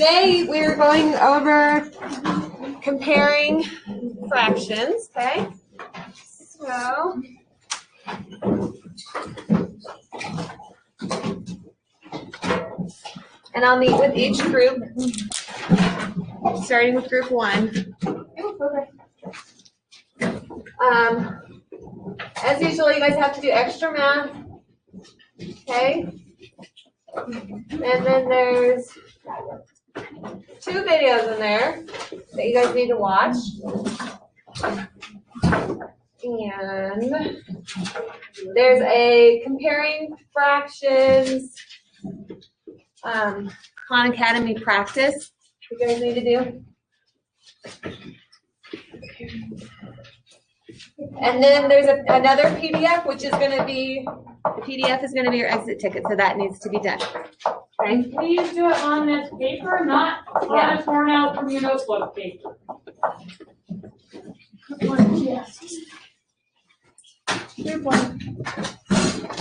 today we're going over comparing fractions, okay? So, and I'll meet with each group, starting with group 1. As usual, you guys have to do extra math, okay? And then there's 2 videos in there that you guys need to watch. And there's a comparing fractions Khan Academy practice you guys need to do. And then there's another PDF, which is going to be, the PDF is going to be your exit ticket, so that needs to be done. Okay? Please do it on this paper, not on a torn out from your notebook paper. Group 1.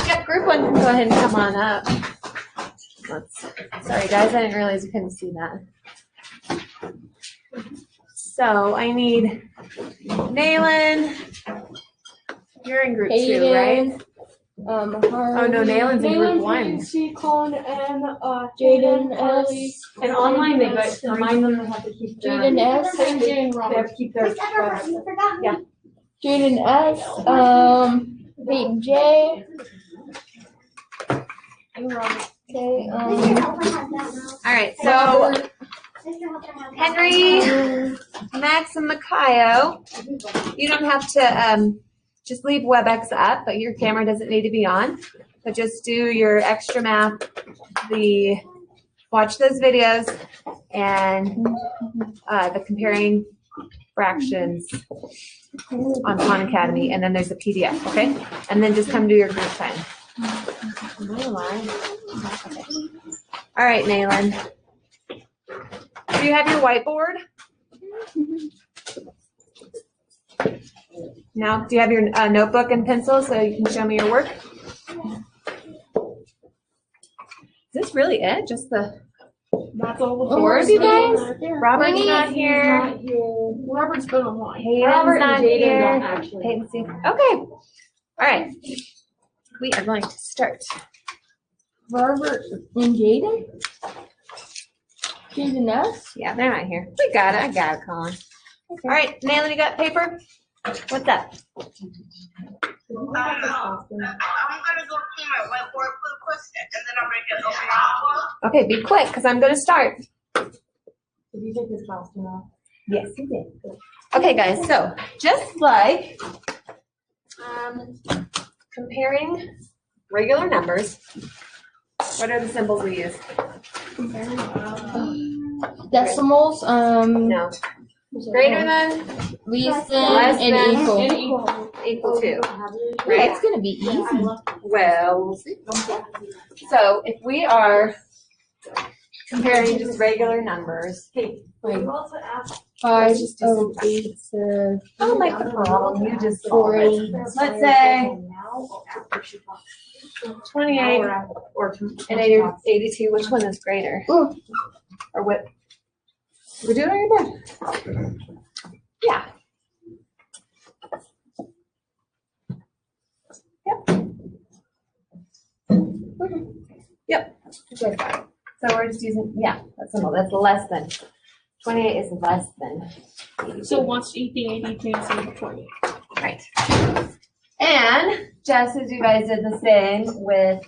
Yep, group 1 can go ahead and come on up. Sorry guys, I didn't realize you couldn't see that. So I need Naylin. You're in group 2, right? Oh no, Naylin's in group 1. Colin, and Jaden S. And online they remind them they have to keep their Jaden S. They have to keep their Yeah. Jaden S. Peyton J. Okay. All right, so Henry, Max, and Makayo, you don't have to just leave WebEx up, but your camera doesn't need to be on. But just do your extra math, watch those videos, and the comparing fractions on Khan Academy, and then there's a PDF, okay? And then just come do your group time. All right, Naylin. Do you have your whiteboard? Now, do you have your notebook and pencil so you can show me your work? Is this really it? Just the... That's all the four of you guys? Robert's not here. Robert's been online. Hayden's not here. Actually. Hayden's here. Okay. All right. We are going to start. Robert and Jaden? Jaden S? Yeah, they're not here. We got it. I got it, Colin. Okay. All right, Naylin, you got paper? What's up? I'm gonna go see my whiteboard real quick, and then I'm gonna get open up. Okay, be quick, because I'm going to start. Did you take this costume off? Yes, you did. Okay, guys, so just like comparing regular numbers, what are the symbols we use? Decimals, No. Greater than, less Less than, than. and equal. equal to. Right. Right? It's going to be easy. Well, we'll see. So if we are comparing just regular numbers, Wait. You also asked 5, 8, I'll make the problem. You just 40. Let's say 28 or and 82. Which one is greater? Ooh. Or what? We're doing it again. Yeah. Yep. Yep. Good. So we're just using, yeah, that's symbol. That's less than. 28 is less than. So once you eat the 82 instead of 20. Right. And just as you guys did the same with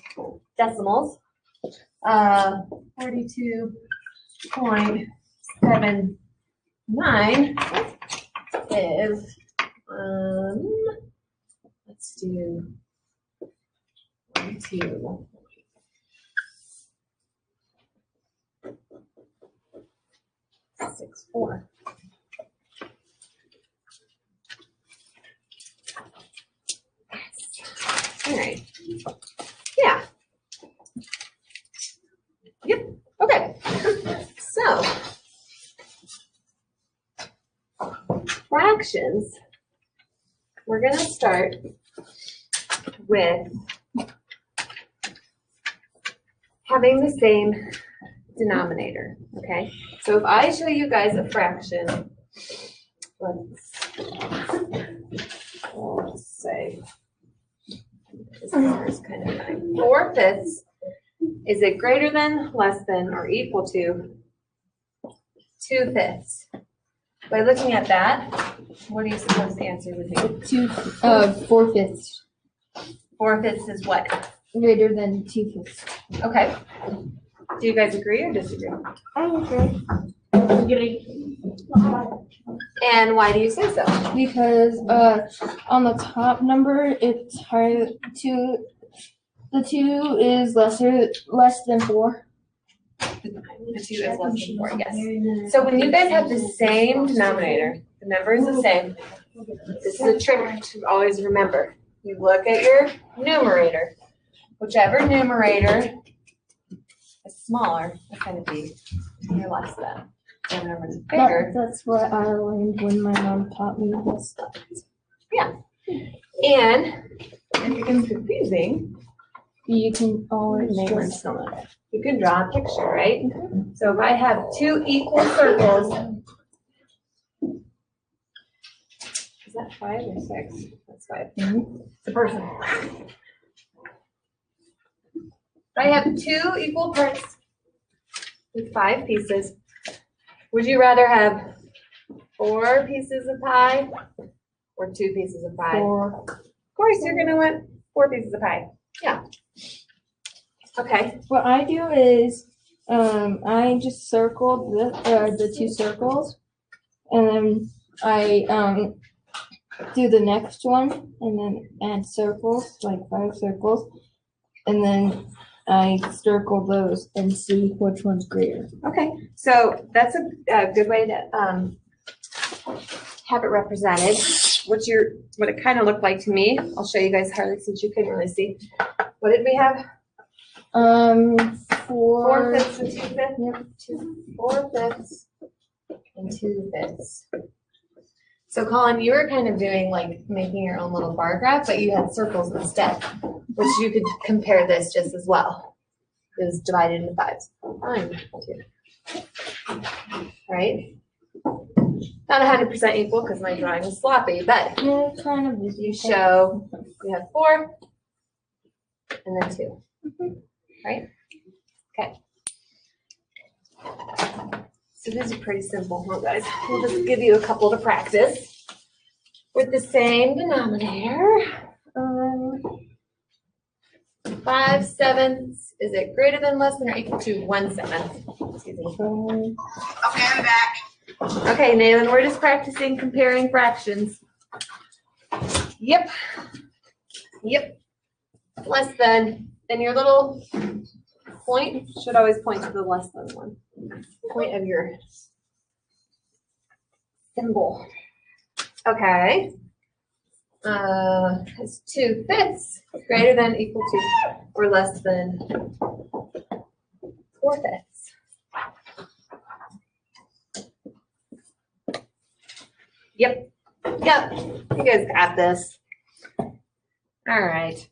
decimals, 42.79 is, let's do 2. 6, 4. All right. Yeah. Yep. Okay. So, fractions, we're going to start with having the same denominator, okay? So if I show you guys a fraction, let's say, this number is kind of funny. 4/5, is it greater than, less than, or equal to 2/5? By looking at that, what do you suppose the answer would be? 4/5 4/5 is what? greater than 2/5. Okay. Do you guys agree or disagree? I agree. And why do you say so? Because on the top number it's higher the 2 is less than 4. The 2 is less than 4, yes. So when you guys have the same denominator, the number is the same, this is a trick to always remember. You look at your numerator. Whichever numerator is smaller, it's going to be your less than. And number is bigger. That's what I learned when my mom taught me this. Yeah. And if it becomes confusing, You can always just, you can draw a picture, right? So if I have 2 equal circles, is that 5 or 6? That's 5. It's a person. If I have 2 equal parts with 5 pieces, would you rather have 4 pieces of pie or 2 pieces of pie? 4. Of course, you're gonna want 4 pieces of pie. Yeah. Okay. What I do is I just circled the 2 circles, and then I do the next one, and then add circles, like 5 circles, and then I circle those and see which one's greater. Okay. So that's a good way to have it represented. What it kind of looked like to me. I'll show you guys, Harley, since you couldn't really see. What did we have? 4/5 and 2/5. Yep. 4/5 and 2/5. So Colin, you were kind of doing like making your own little bar graph, but you had circles instead, which you could compare this just as well. It was divided into 5s. 1, 2. Right? Not 100% equal because my drawing is sloppy, but Yeah, kind of. you show you have 4 and then 2. Right? Okay. So these are pretty simple, huh, guys? We'll just give you a couple to practice with the same denominator. 5/7, is it greater than, less than, or equal to 1/7? Excuse me. Okay, I'm back. Okay, Nayland, we're just practicing comparing fractions. Yep. Yep. Less than. And your little point should always point to the less than one. Point of your symbol. Okay. It's 2/5 greater than, equal to, or less than 4/5. Yep. Yep. You guys got this. All right.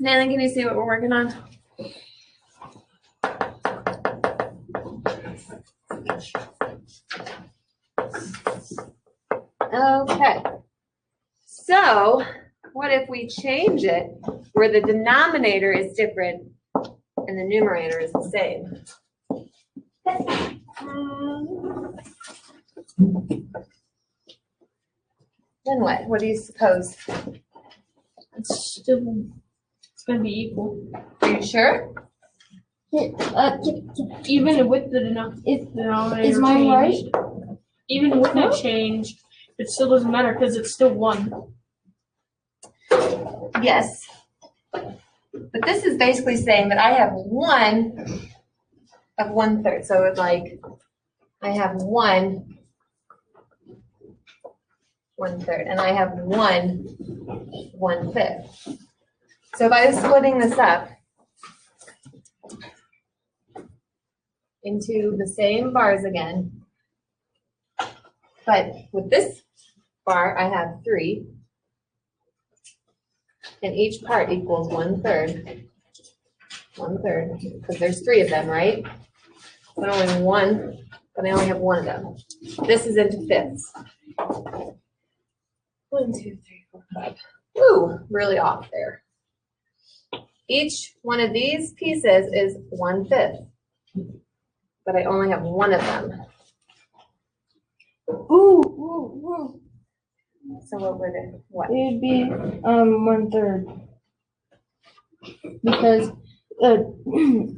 Nayland, can you see what we're working on? Okay. So what if we change it where the denominator is different and the numerator is the same? Then what? What do you suppose? It's gonna be equal. Are you sure? Even with the denominator Is mine right? changed, even with it changed, it still doesn't matter because it's still 1. Yes. But this is basically saying that I have 1 of 1/3. So it's like I have 1 1/3, and I have 1 1/5. So if I was splitting this up into the same bars again, but with this bar I have 3, and each part equals 1/3. 1/3, because there's 3 of them, right? But only one, but I only have one of them. This is into fifths. 1, 2, 3, 4, 5. Ooh, really off there. Each one of these pieces is 1/5, but I only have one of them. Ooh, ooh, ooh. So what would it, what? It'd be 1/3 because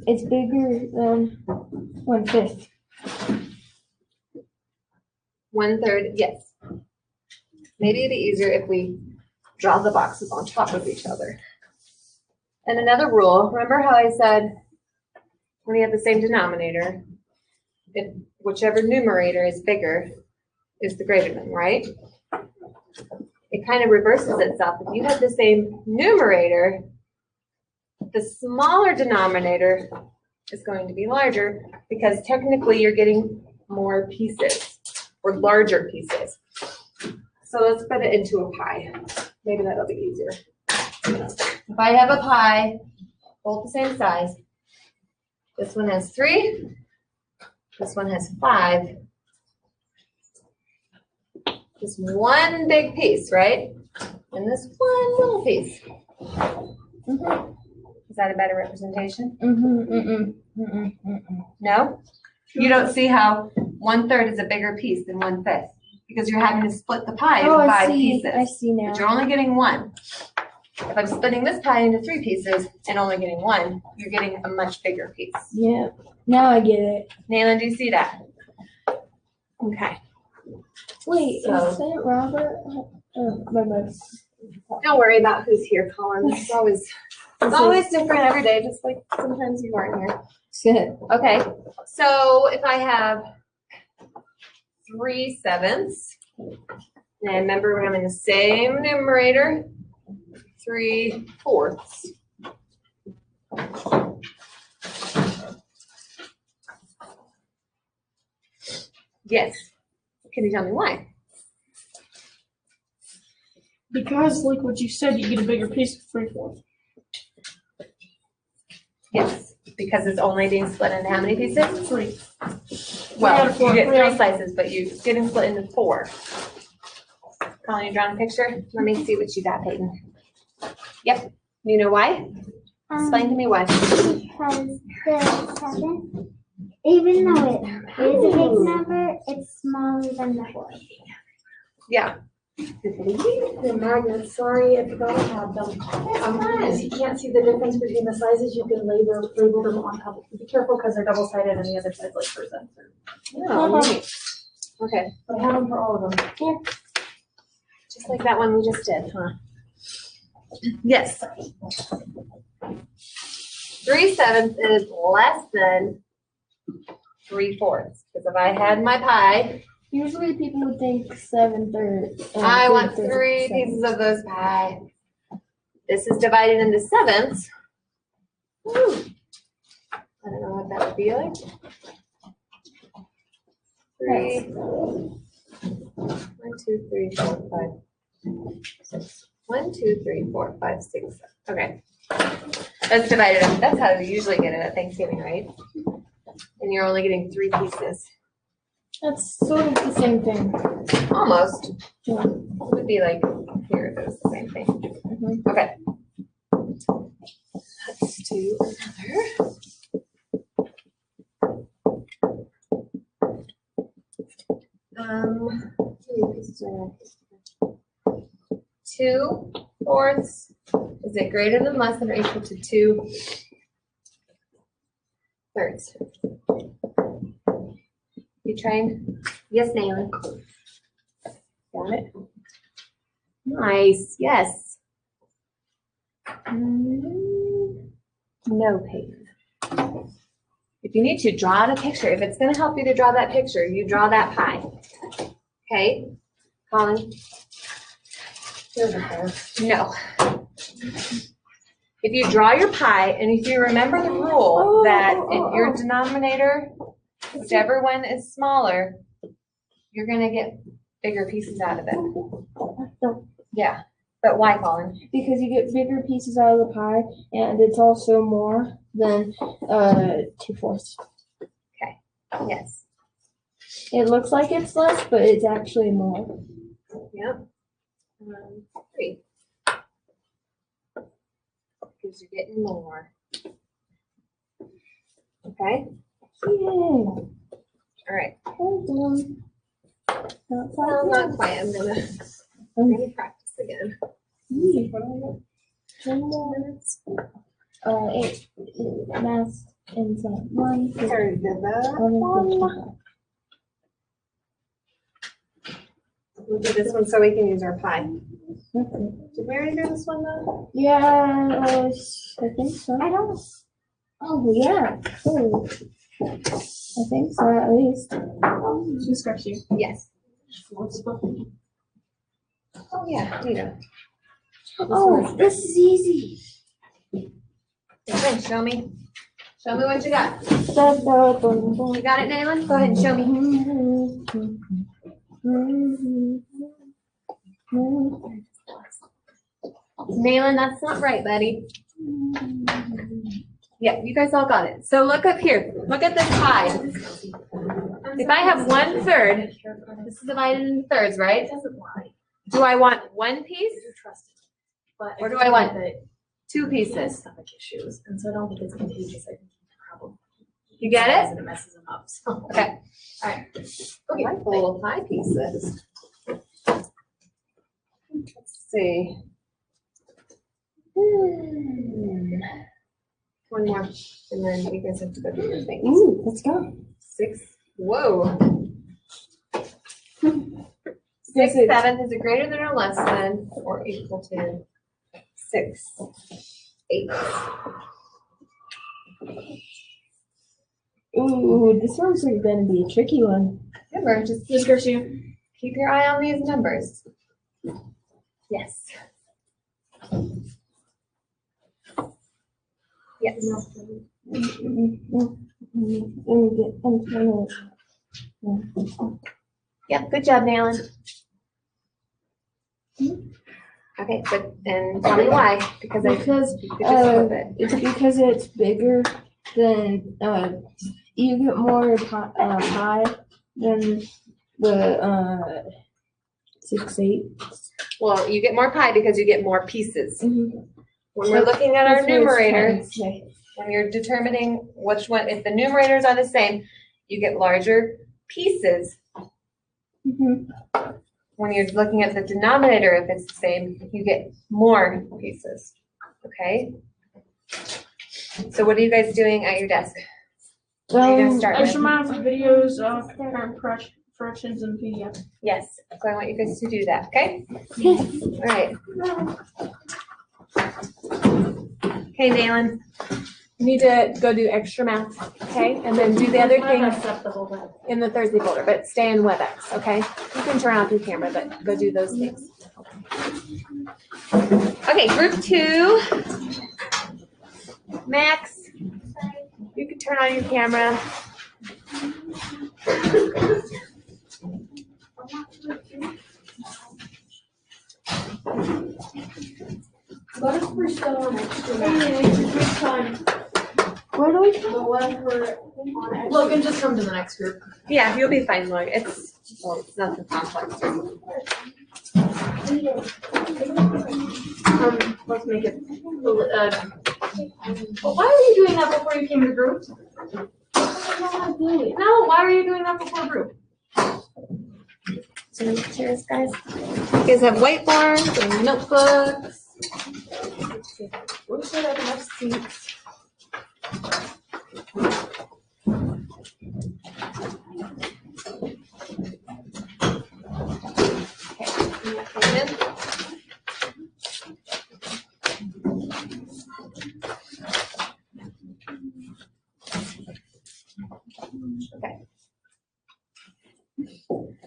it's bigger than 1/5. 1/3, yes. Maybe it'd be easier if we draw the boxes on top of each other. And another rule, remember how I said when you have the same denominator, if whichever numerator is bigger is the greater than, right? It kind of reverses itself. If you have the same numerator, the smaller denominator is going to be larger because technically you're getting more pieces or larger pieces. So let's put it into a pie. Maybe that'll be easier. If I have a pie, both the same size, this one has 3, this one has 5. Just one big piece, right? And this one little piece. Mm-hmm. Is that a better representation? Mm-hmm. No? You don't see how 1/3 is a bigger piece than 1/5 because you're having to split the pie into 5 pieces. I see now. But you're only getting one. If I'm splitting this pie into 3 pieces and only getting one, you're getting a much bigger piece. Yeah, now I get it. Nayland, do you see that? Okay. Wait, So- is that Robert? My bad. Don't worry about who's here, Colin. It's always different every day, just like sometimes you aren't here. Good. Okay, so if I have 3/7, and remember we're having the same numerator, 3/4. Yes. Can you tell me why? Because, like what you said, you get a bigger piece of 3/4. Yes, because it's only being split into how many pieces? 3. Well, out of four, you get three out 3 of slices, but you're getting split into 4. Colin, you drawing a picture? Let me see what you got, Peyton. Yep. You know why? Explain to me why. Because the 7, even though it is a big number, it's smaller than the 4. Yeah. The magnets, sorry, I forgot I had them. If you can't see the difference between the sizes, you can label them on top. Be careful because they're double-sided and the other side's like percent. Oh, neat. Okay. But I have them for all of them. Just like that one we just did, huh? Yes. 3/7 is less than 3/4. Because if I had my pie, Usually people would think 7/3. I want 3 pieces of this pie. This is divided into 7ths. Woo. I don't know what that would be like. 3. 1, 2, 3, 4, 5, 6. 1, 2, 3, 4, 5, 6, 7. Okay. That's divided up. That's how we usually get it at Thanksgiving, right? And you're only getting 3 pieces. That's sort of the same thing. Almost. Yeah. It would be like here, if it was the same thing. Mhm. Okay. Let's do another. 2/4. Is it greater than, less than, or equal to 2/3? You trained? Yes, Nayland. Got it? Nice, yes. No, Peyton. If you need to, draw out a picture. If it's gonna help you to draw that picture, you draw that pie. Okay? Colin? No. If you draw your pie, and if you remember the rule that if your denominator, whichever one is smaller, you're gonna get bigger pieces out of it. Yeah, but why, Colin? Because you get bigger pieces out of the pie, and it's also more. then 2/4. Yes. It looks like it's less, but it's actually more. Yep. 3. Because you're getting more. Okay. Yay! All right. Hold on. Not quite Well, yet. not quite. I'm gonna practice again. Ten more minutes. 8 math inside 1. Sorry, did that. We'll do this one so we can use our pie. Did we already do this one though? Yeah, I think so. I don't. Oh, yeah. Cool. I think so, at least. Yes. Oh yeah, there you go. Oh, this is easy. Okay, show me. Show me what you got. Da, da, boom, boom. You got it, Nayland? Go ahead and show me. Nayland, that's not right, buddy. Yeah, you guys all got it. So look up here. Look at this pie. If I have 1/3, this is divided into thirds, right? Do I want 1 piece? Or do I want 2 pieces? Stomach issues, and so I don't think it's contagious. I think it's a problem. You get it? And it messes them up. So. Okay. All right. Okay, little pie pieces. Let's see. One more, and then you guys have to go do your thing. Ooh, let's go. 6. Whoa. 6 Yes, it- 7 is it greater than or less than or equal to 6 8? Ooh, this one's gonna be a tricky one. Remember, just keep your eye on these numbers. Yes. Yes. Yep, good job, Nayland. Okay, but and tell me why, because I Because you could just flip it. it's because it's bigger than you get more pie than the 6 8. Well, you get more pie because you get more pieces. Mhm. When we're looking at our That's what it's numerator, trying to say. when you're determining which one, if the numerators are the same, you get larger pieces. Mhm. When you're looking at the denominator, if it's the same, you get more pieces. Okay? So what are you guys doing at your desk? What are you gonna start Extra with? math videos, current corrections and PDF. Yes, so I want you guys to do that, okay? All right. Okay, Nayland. You need to go do extra math, okay? And then do the other things Except the whole thing. in the Thursday folder, but stay in WebEx, okay? You can turn off your camera, but go do those things. Okay, group 2. Max, you can turn on your camera. What if we're still on extra math? Where do we The one for on extra. Logan, just come to the next group. Yeah, you'll be fine, Lloyd. It's nothing complex. Let's make it. Well, why are you doing that before you came to group? No, why are you doing that before group? So, cheers, guys. You guys have whiteboards and notebooks. We should have enough seats. Okay.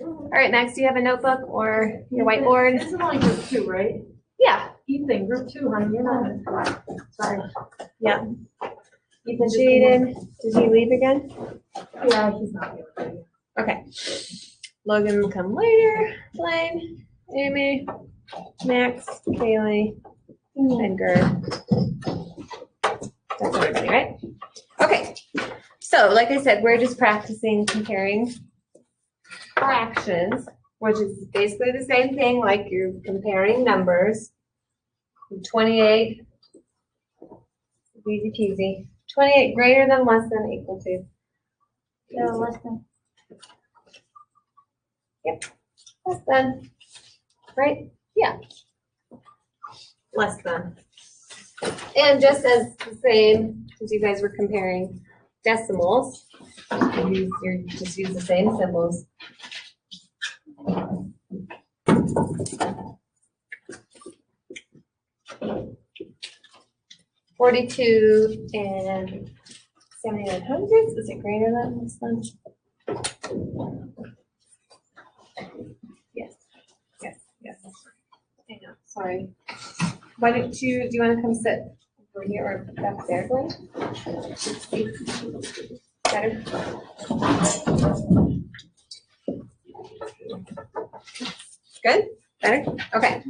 All right, Max, do you have a notebook or your whiteboard? This is only group 2, right? Yeah. Ethan, group 2, honey, you're not. Sorry. Yeah. Ethan just Jaden, did he leave again? Yeah, he's not here. Okay. Logan will come later. Blaine, Amy, Max, Kaylee, Edgar. That's everybody, right? Okay, so like I said, we're just practicing comparing fractions, which is basically the same thing, like you're comparing numbers. 28, easy peasy. 28 greater than, less than, equal to. No, less than. Less than, right? Yeah. Less than. And just as the same, as you guys were comparing decimals, you just use the same symbols. 42 and 79 hundredths, is it greater than this one? Yes, yes, yes. I know, sorry. Why don't you, do you want to come sit over here or back there, Glenn? Better? Good? Better? Okay.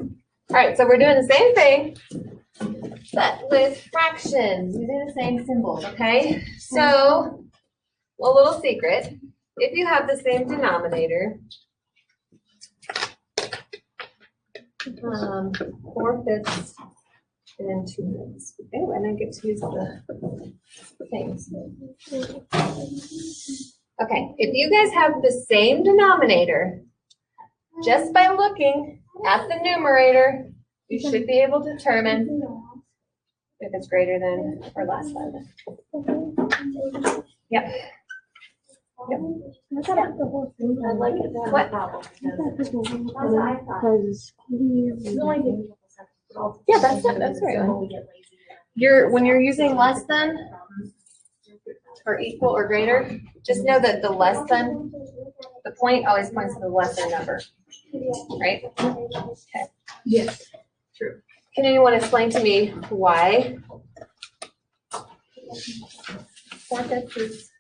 All right, so we're doing the same thing, but with fractions, using the same symbols, okay? So, a little secret, if you have the same denominator, 4/5 and then 2/5. Oh, and I get to use the things. Okay, if you guys have the same denominator, just by looking at the numerator, you should be able to determine if it's greater than or less than. Yep. Yep. I'd like it to have What? a problem. Because Yeah, that's right. When you're using less than or equal or greater, just know that the less than, the point always points to the lesser number, right? Okay. Yes, true. Can anyone explain to me why 4/5 is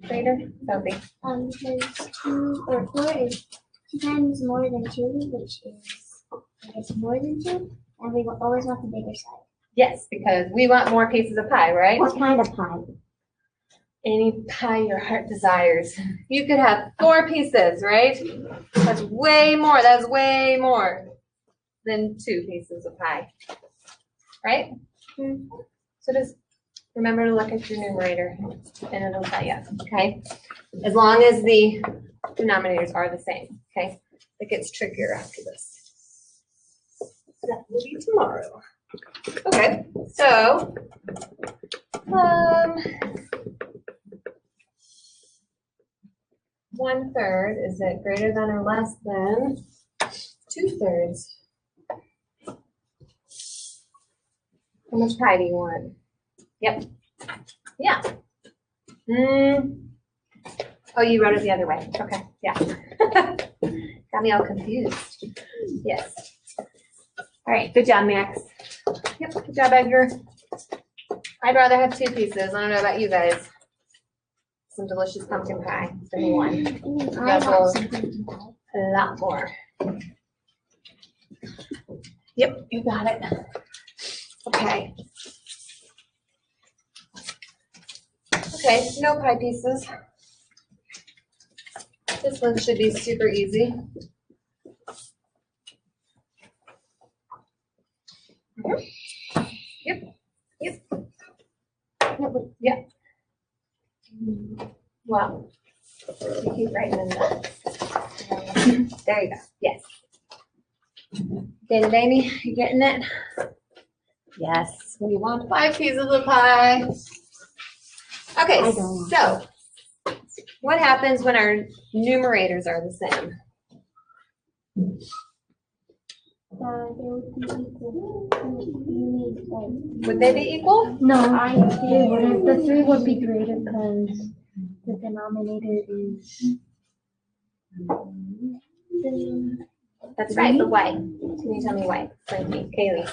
greater? Sophie? because 2 or 4 is 2 times more than 2, which is, I guess, more than 2, and we always want the bigger side. Yes, because we want more pieces of pie, right? What kind of pie? Any pie your heart desires. You could have 4 pieces, right? That's way more than 2 pieces of pie, right? So just remember to look at your numerator and it'll tell you, okay? As long as the denominators are the same, okay? It gets trickier after this. That will be tomorrow. Okay, so, 1/3, is it greater than or less than 2/3? How much pie do you want? Yep. Yeah. Oh, you wrote it the other way. Okay, yeah. Got me all confused. Yes. All right, good job, Max. Yep, good job, Edgar. I'd rather have 2 pieces. I don't know about you guys. Some delicious pumpkin pie than 1. You guys will a lot more. Yep, you got it. Okay. Okay, no pie pieces. This one should be super easy. Yep. Yep. Yep. Well, you keep writing in that. There you go. Yes. Get it, Amy? You getting it? Yes. We want 5 pieces of pie. Okay, so what happens when our numerators are the same? Would they be equal? No, they wouldn't. The 3 would be greater because the denominator is. That's right, but why? Can you tell me why? Explain to me, Kaylee.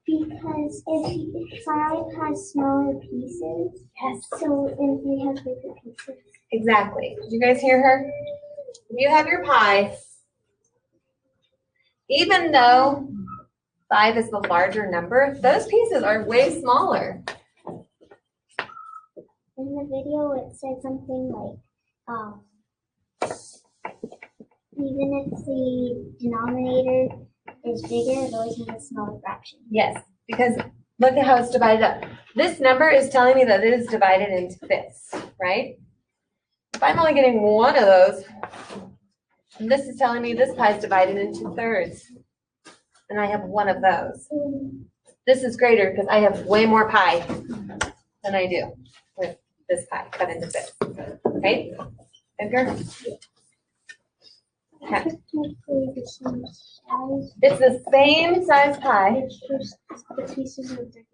Because if 5 has smaller pieces, Yes. so and 3 has bigger pieces. Exactly. Did you guys hear her? If you have your pie, even though 5 is the larger number, those pieces are way smaller. in the video it said something like, even if the denominator is bigger, it always has a smaller fraction. Yes, because look at how it's divided up. This number is telling me that it is divided into fifths, right? If I'm only getting one of those, and this is telling me this pie is divided into thirds, and I have one of those. This is greater because I have way more pie than I do with this pie cut into fifths. Okay, Edgar? Okay. Technically the same size. It's the same size pie It's just the pieces are bigger.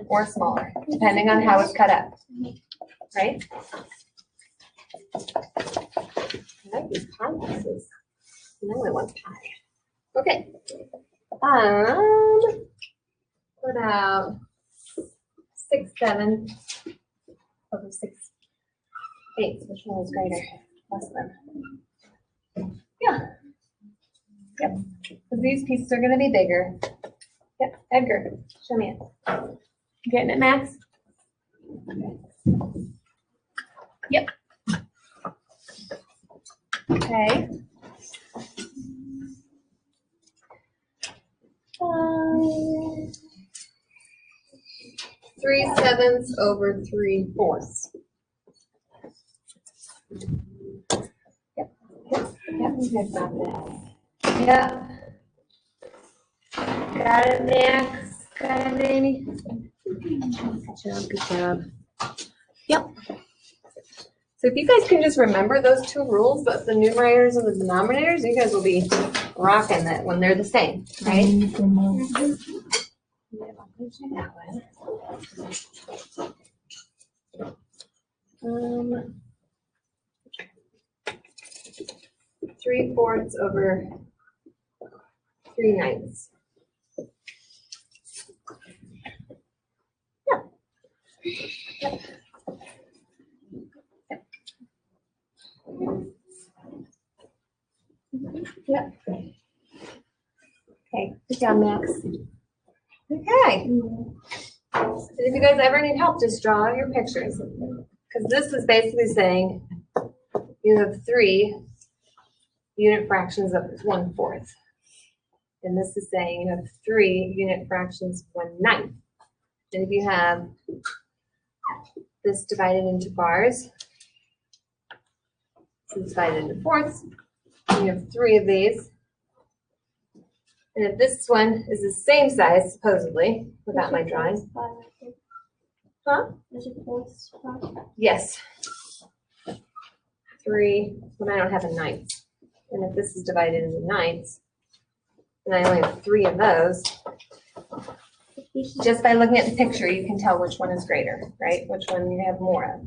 or smaller, depending on how it's cut up, right? I like these pie pieces. No, I want pie. Okay. What about 6/7 over 6/8? Which one is greater? Less than. Yeah. Yep. Because these pieces are going to be bigger. Yep. Edgar, show me it. You getting it, Max? Yep. Okay. 3/7 over 3/4. Yep. You guys got this. Yep. Got it, Max. Got it, Amy. Good job. Yep. So if you guys can just remember those two rules, but the numerators and the denominators, you guys will be rocking that when they're the same, right? Um, 3/4 over 3/9. Yeah. Yep. Yep. Okay, good job, Max. Okay. If you guys ever need help, just draw out your pictures. Because this is basically saying you have 3 unit fractions of 1/4. And this is saying you have 3 unit fractions 1/9. And if you have this divided into bars, this is divided into fourths, and you have 3 of these. And if this one is the same size, supposedly, without my drawing. Huh? There's a fourth spot. Yes. 3, when I don't have a ninth. And if this is divided into ninths, and I only have 3 of those, just by looking at the picture, you can tell which one is greater, right? Which one you have more of.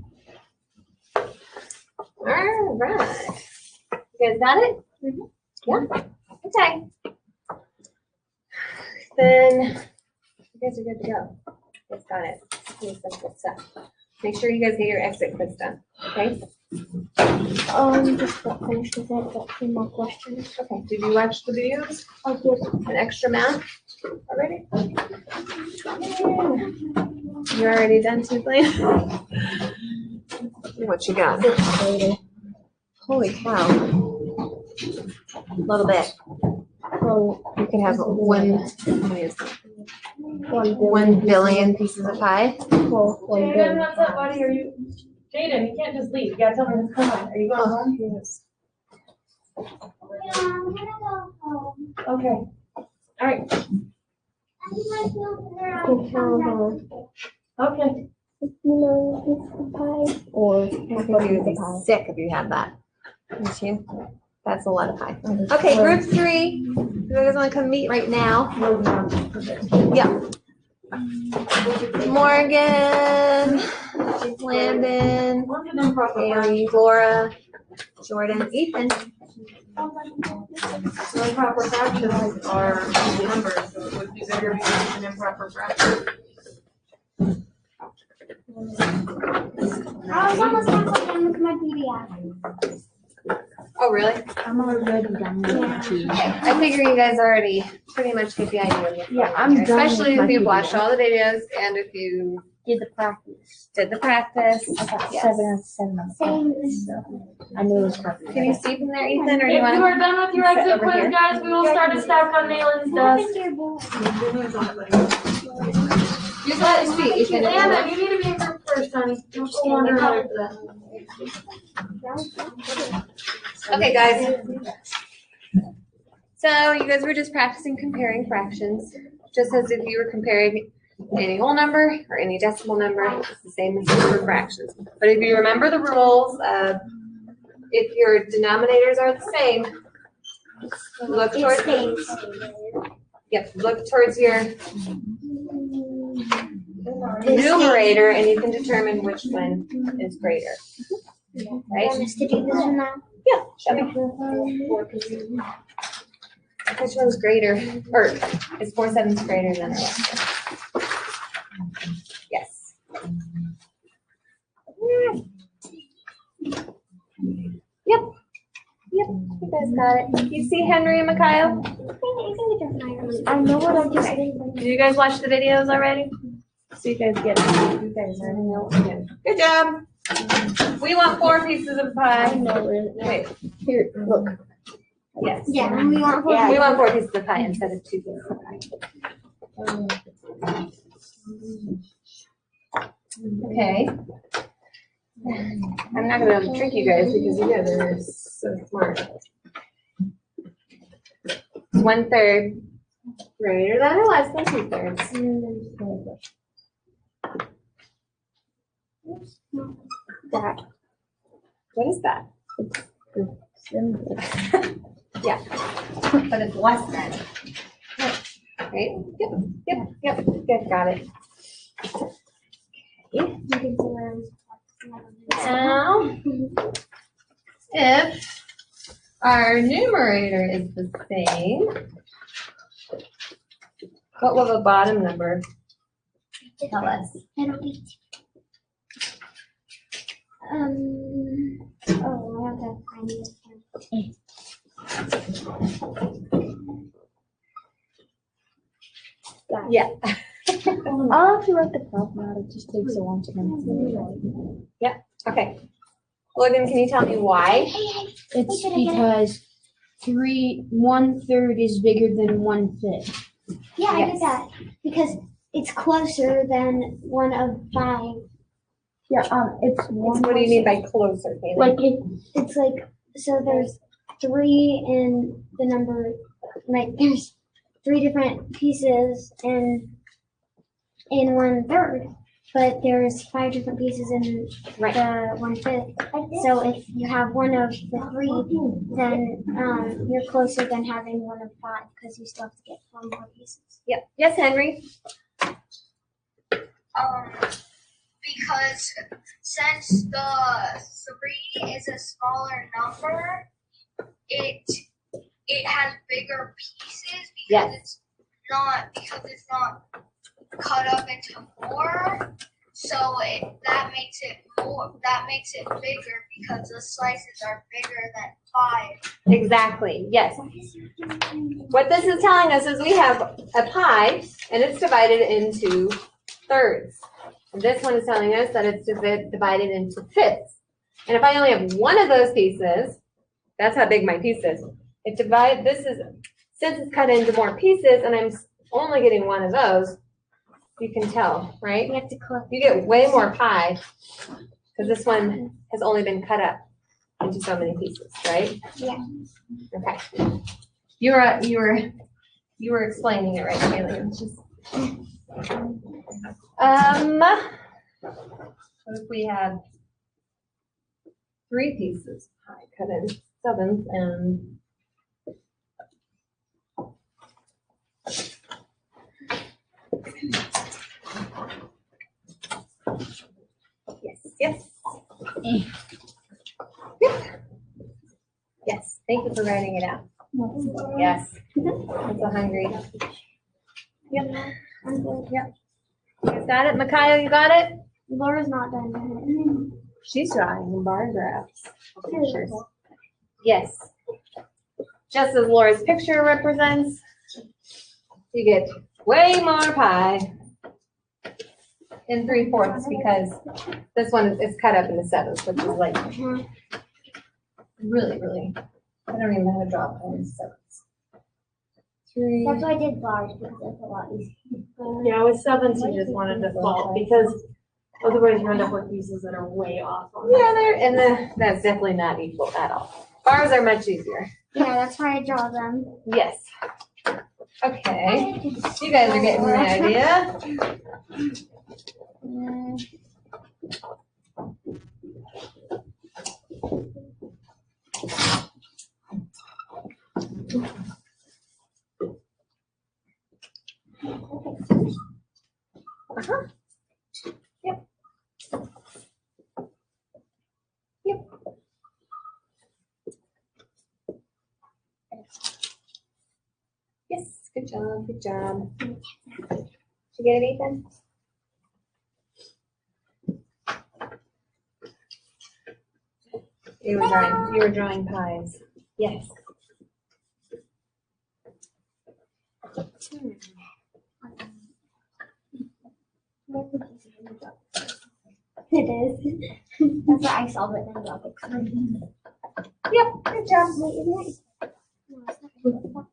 All right. You guys got it? Mm-hmm. Yeah? Okay. Then you guys are good to go. You guys got it. Pretty simple stuff. Make sure you guys get your exit quiz done, okay? Just got finished with it, got 2 more questions. Okay, did you watch the videos? I did. An extra math already? You're already done too, Blaine? What you got? Holy cow. A little bit. So, You can have one, how many is that? 1 billion pieces of pie. Well, 1 Jaden, billion. what's up, buddy? Are you, Jaden, you can't just leave. You gotta tell me what's going on. Are you going home? Yes. Yeah, I'm gonna go home. Okay. All right. I can tell her. Okay. You know, it's the pie. Or You'd be sick if you had that. Wouldn't you? That's a lot of pie. Okay, group 3. You guys want to come meet right now? Yeah. Morgan, Landon, Haley, Laura, Jordan, Ethan. Improper fractions are numbers, so it would be better if you used an improper fraction. I was almost halfway done with my PDF. Oh, really? I'm already done with Okay, I figure you guys already pretty much get the idea of what's going on I'm here, done with especially my if you've PDF. watched all the videos and if you did the practice. Did the practice. I got Yes. 7 out of 7 on the practice, so I knew it was perfect. Can you see from there, Ethan, or do you If want you are done with your sit exit over quiz, here? guys, we will start to stack on Nalen's desk. You got a seat, Ethan. Anna, you need to be in group first, honey. Don't go under her for that. Okay, guys. So you guys were just practicing comparing fractions, just as if you were comparing any whole number or any decimal number. It's the same as for fractions. But if you remember the rules of if your denominators are the same, look towards look towards your numerator and you can determine which one is greater. Right? Want us to do this one now? Yeah, show me. Which one's greater, or is 4 sevenths greater than 11? Yes. Yep. Yep, you guys got it. You see Henry and Mikhail? I know what I just did. Did you guys watch the videos already? So you guys get it. You guys already know what to do. Good job. We want 4 pieces of pie. Wait, Here, look. yes. Yeah, and we want Yeah, we want 4 pieces of pie instead of 2 pieces of pie. Okay. I'm not gonna be able to trick you guys because you guys are so smart. 1/3 greater than or less than 2/3. that. What is that? Yeah, but it's less than. Right? Yep, good, got it. Now, if our numerator is the same, what will the bottom number tell us? I don't need to. Oh, I have to find this one. Yeah. I'll have to write the problem out. It just takes a long time. Okay. Logan, can you tell me why? It's because 1/3 is bigger than 1/5. Yeah, I Yes. did that because it's closer than 1 of 5. Yeah, it's one. What do you mean by closer, Kaylee? Like It's like, so there's 3 in the number, like there's 3 different pieces in 1/3, but there's 5 different pieces in Right. the 1/5. So if you have 1 of the 3, then you're closer than having 1 of 5 because you still have to get 4 more pieces. Yep. Yes, Henry? Because since the 3 is a smaller number, it has bigger pieces because it's not cut up into 4. So that makes it bigger because the slices are bigger than 5. Exactly, yes. What this is telling us is we have a pie and it's divided into thirds. And this one is telling us that it's divided into fifths. And if I only have one of those pieces, that's how big my piece is. Since it's cut into more pieces and I'm only getting one of those, you can tell, right? You have to collect. You get way more pie because this one has only been cut up into so many pieces, right? Yeah. Okay. You were explaining it right, Kaylee. It's just what if we had 3 pieces of pie cut in 7ths and yes. Yes, thank you for writing it out. Yes, I'm so hungry. Yep. Yep. You guys got it? Mikhail, you got it? Laura's not done yet. She's drawing bar graphs. Pictures. Yes. Just as Laura's picture represents, you get way more pie. in 3/4 because this one is cut up into 7s, which is like really, really, I don't even know how to draw it in 7s. 3. That's why I did bars because it's a lot easier. Yeah, with 7s, you just want to default because otherwise you end up with pieces that are way off. On Yeah, that's definitely not equal at all. Bars are much easier. Yeah, that's why I draw them. Yes. Okay. You guys are getting the idea. Uh-huh. Yep. Yep. Yes, good job, good job. Did you get it, Ethan? You were drawing pies. Yes. It is. That's why I solved it and got it. Yep, good job. Wait, isn't it? No, it's not.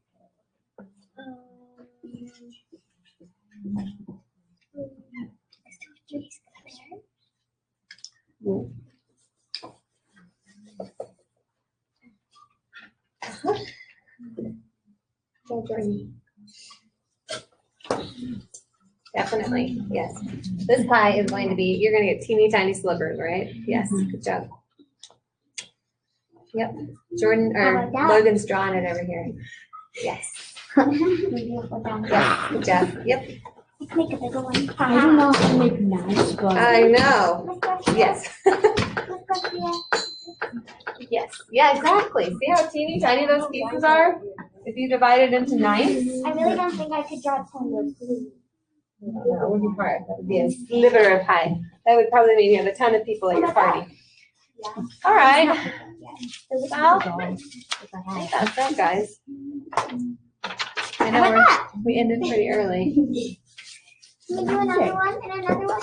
Definitely, yes. This pie is going to be, you're gonna get teeny tiny slivers, right? Yes, good job. Yep, Jordan, How or about that? Logan's drawing it over here. Yes, yeah, good job, yep. Let's make a bigger one. I don't know how to make nice butter. I know, yes. Yes, yeah, exactly. See how teeny tiny those pieces are? If you divide it into 9? I really don't think I could draw 10 of those. That would be hard. That would be a sliver of pie. That would probably mean you have a ton of people at your party. Yeah. All right. Well, Well, that's that, guys. I know we ended pretty early. Can we do another one and another one?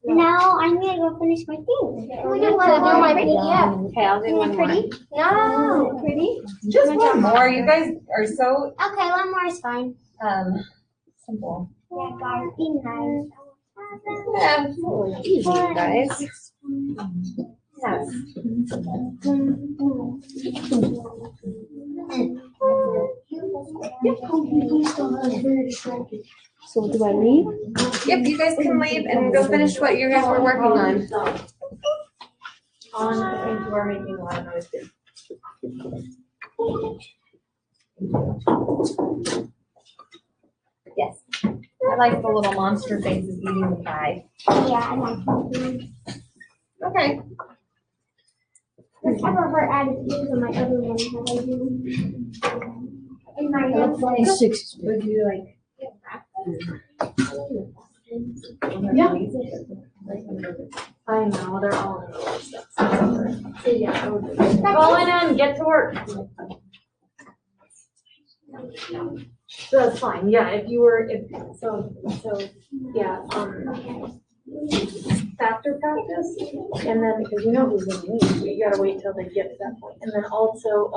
No, I'm gonna go finish my thing. Can we do one Do more? my Pretty? Yeah. Okay, I'll do one more. Pretty? No, pretty? Just one more. You guys are so Okay, one more is fine. simple. Yeah, guys, be nice. Absolutely easy, you guys. Yes. So do I leave? Yep, you guys can leave and go finish what you guys were working on. And we're making a lot of noise too. Yes. I like the little monster faces eating the pie. Yeah, I like that. Okay. I've never heard added ears on my other one. Have I do? In my other one. 6. Would you like? Yeah. I know, they're all in the stuff. So yeah, I would. Call in and get to work. So that's fine, yeah, if you were, yeah, after practice, and then, because you know who's gonna leave, you gotta wait till they get to that point, and then also,